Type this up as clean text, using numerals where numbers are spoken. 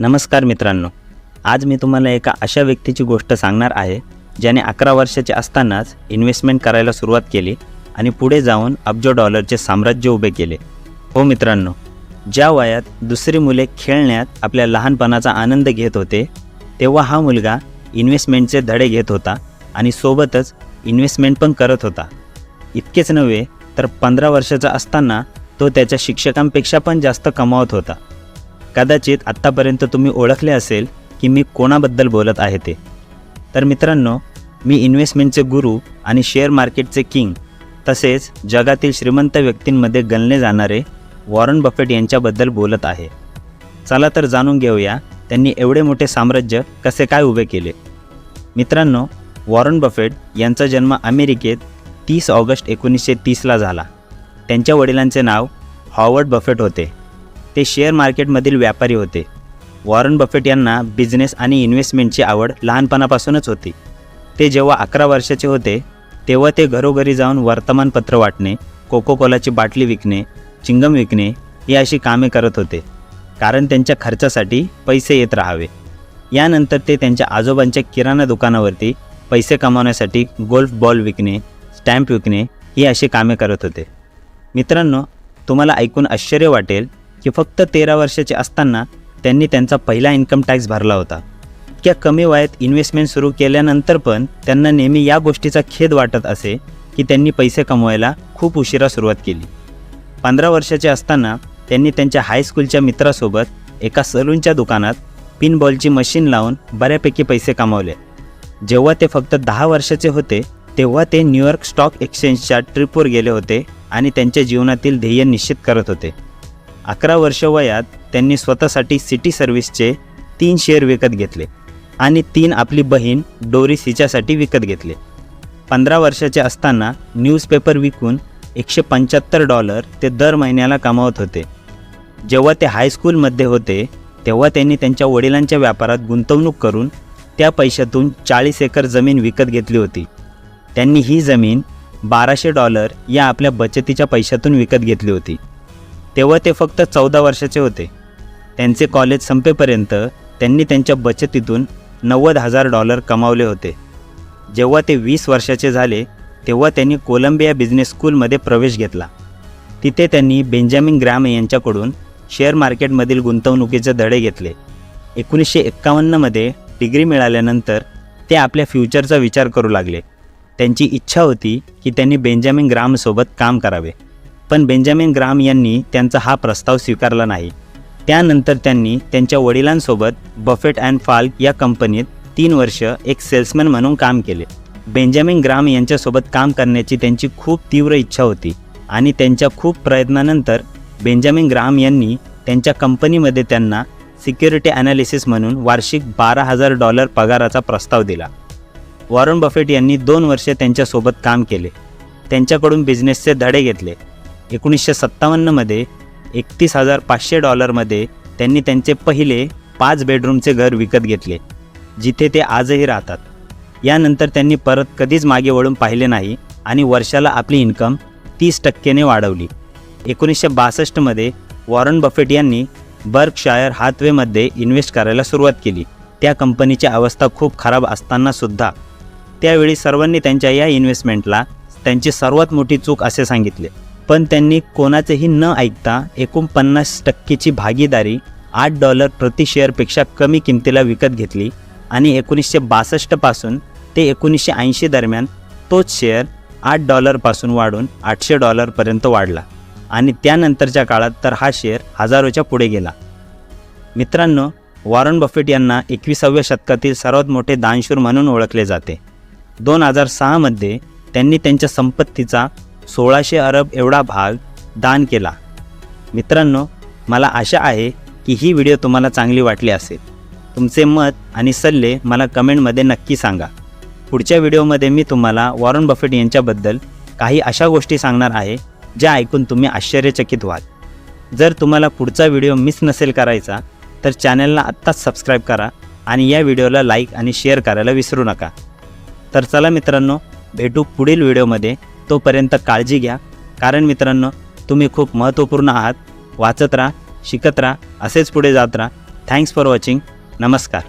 नमस्कार मित्रांनो, आज मी तुम्हाला एका अशा व्यक्तीची गोष्ट सांगणार आहे ज्याने 11 वर्षाचे असतानाच इन्व्हेस्टमेंट करायला सुरुवात केली आणि पुढे जाऊन अब्जो डॉलरचे साम्राज्य उभे केले। हो मित्रांनो, ज्या वयात दुसरी मुले खेळण्यात आपल्या लहानपणाचा आनंद घेत होते तेव्हा हा मुलगा इन्व्हेस्टमेंटचे धडे घेत होता आणि सोबतच इन्व्हेस्टमेंट पण करत होता। इतकेच नव्हे तर 15 वर्षाचा असताना तो त्याच्या शिक्षकांपेक्षा पण जास्त कमावत होता। कदाचित आत्तापर्यंत तुम्ही ओळखले असेल की मी कोणाबद्दल बोलत आहे ते। तर मित्रांनो, मी इन्व्हेस्टमेंटचे गुरु आणि शेअर मार्केटचे किंग तसेच जगातील श्रीमंत व्यक्तींमध्ये गणले जाणारे वॉरन बफेट यांच्याबद्दल बोलत आहे। चला तर जाणून घेऊया त्यांनी एवढे मोठे साम्राज्य कसे काय उभे केले। मित्रांनो, वॉरन बफेट यांचा जन्म अमेरिकेत 30 ऑगस्ट 1930ला झाला। त्यांच्या वडिलांचे नाव हॉवर्ड बफेट होते। ते शेअर मार्केटमधील व्यापारी होते। वॉरन बफेट यांना बिझनेस आणि इन्व्हेस्टमेंटची आवड लहानपणापासूनच होती। ते जेव्हा 11 वर्षाचे होते तेव्हा ते घरोघरी जाऊन वर्तमानपत्र वाटणे, कोको कोलाची बाटली विकणे, चिंगम विकणे ही अशी कामे करत होते, कारण त्यांच्या खर्चासाठी पैसे येत राहावे। यानंतर ते त्यांच्या आजोबांच्या किराणा दुकानावरती पैसे कमावण्यासाठी गोल्फ बॉल विकणे, स्टॅम्प विकणे ही अशी कामे करत होते। मित्रांनो, तुम्हाला ऐकून आश्चर्य वाटेल की फक्त 13 वर्षाचे असताना त्यांनी त्यांचा पहिला इन्कम टॅक्स भरला होता। इतक्या कमी वयात इन्व्हेस्टमेंट सुरू केल्यानंतर पण त्यांना नेहमी या गोष्टीचा खेद वाटत असे की त्यांनी पैसे कमवायला खूप उशिरा सुरुवात केली। 15 वर्षाचे असताना त्यांनी त्यांच्या हायस्कूलच्या मित्रासोबत एका सलूनच्या दुकानात पिनबॉलची मशीन लावून बऱ्यापैकी पैसे कमावले। जेव्हा ते फक्त 10 वर्षाचे होते तेव्हा ते न्यूयॉर्क स्टॉक एक्सचेंजच्या ट्रिपवर गेले होते आणि त्यांच्या जीवनातील ध्येय निश्चित करत होते। 11 वर्ष वयात त्यांनी स्वतःसाठी सिटी सर्व्हिसचे 3 शेअर विकत घेतले आणि 3 आपली बहीण डोरिस हिच्यासाठी विकत घेतले। 15 वर्षाचे असताना न्यूजपेपर विकून $175 ते दर महिन्याला कमावत होते। जेव्हा ते हायस्कूलमध्ये होते तेव्हा त्यांनी त्यांच्या वडिलांच्या व्यापारात गुंतवणूक करून त्या पैशातून 40 एकर जमीन विकत घेतली होती। त्यांनी ही जमीन $1200 या आपल्या बचतीच्या पैशातून विकत घेतली होती। तेव्हा ते फक्त 14 वर्षाचे होते। त्यांचे कॉलेज संपेपर्यंत त्यांनी त्यांच्या बचतीतून $90,000 कमावले होते। जेव्हा ते 20 वर्षाचे झाले तेव्हा त्यांनी कोलंबिया बिझनेस स्कूलमध्ये प्रवेश घेतला। तिथे त्यांनी बेंजामिन ग्रॅम यांच्याकडून शेअर मार्केटमधील गुंतवणुकीचे धडे घेतले। 1951मध्ये डिग्री मिळाल्यानंतर ते आपल्या फ्युचरचा विचार करू लागले। त्यांची इच्छा होती की त्यांनी बेंजामिन ग्रामसोबत काम करावे, पण बेंजामिन ग्राम यांनी त्यांचा हा प्रस्ताव स्वीकारला नाही। त्यानंतर त्यांनी त्यांच्या वडिलांसोबत बफेट अँड फाल्क या कंपनीत 3 वर्ष एक सेल्समॅन म्हणून काम केले। बेंजामिन ग्राम यांच्यासोबत काम करण्याची त्यांची खूप तीव्र इच्छा होती आणि त्यांच्या खूप प्रयत्नानंतर बेंजामिन ग्राम यांनी त्यांच्या कंपनीमध्ये त्यांना सिक्युरिटी ॲनालिसिस म्हणून वार्षिक $12,000 पगाराचा प्रस्ताव दिला। वॉरन बफेट यांनी 2 वर्षे त्यांच्यासोबत काम केले, त्यांच्याकडून बिझनेसचे धडे घेतले। 1957मध्ये $31,500 मध्ये त्यांनी त्यांचे पहिले 5 बेडरूमचे घर विकत घेतले, जिथे ते आजही राहतात। यानंतर त्यांनी परत कधीच मागे वळून पाहिले नाही आणि वर्षाला आपली इन्कम 30% वाढवली। 1962मध्ये वॉरन बफेट यांनी बर्कशायर हाथवेमध्ये इन्व्हेस्ट करायला सुरुवात केली। त्या कंपनीची अवस्था खूप खराब असतानासुद्धा त्यावेळी सर्वांनी त्यांच्या या इन्व्हेस्टमेंटला त्यांची सर्वात मोठी चूक असे सांगितले, पण त्यांनी कोणाचेही न ऐकता 49% भागीदारी $8 प्रति शेअरपेक्षा कमी किमतीला विकत घेतली आणि 1962 पासून ते 1980 दरम्यान तोच शेअर $8 पासून वाढून $800 पर्यंत वाढला आणि त्यानंतरच्या काळात तर हा शेअर हजारोच्या पुढे गेला। मित्रांनो, वॉरन बफेट यांना 21व्या शतकातील सर्वात मोठे दानशूर म्हणून ओळखले जाते। 2006मध्ये त्यांनी त्यांच्या संपत्तीचा 1600 अरब एवढा भाग दान केला। मित्रांनो, मला आशा आहे की ही व्हिडिओ तुम्हाला चांगली वाटली असेल। तुमचे मत आणि सल्ले मला कमेंटमध्ये नक्की सांगा। पुढच्या व्हिडिओमध्ये मी तुम्हाला वॉरन बफेट यांच्याबद्दल काही अशा गोष्टी सांगणार आहे ज्या ऐकून तुम्ही आश्चर्यचकित व्हाल। जर तुम्हाला पुढचा व्हिडिओ मिस नसेल करायचा तर चॅनलला आत्ताच सबस्क्राईब करा आणि या व्हिडिओला लाईक आणि शेअर करायला विसरू नका। तर चला मित्रांनो, भेटू पुढील व्हिडिओमध्ये। तोपर्यंत काळजी घ्या, कारण मित्रांनो तुम्ही खूप महत्त्वपूर्ण आहात। वाचत राहा, शिकत राहा, असेच पुढे जात राहा। Thanks for watching. नमस्कार.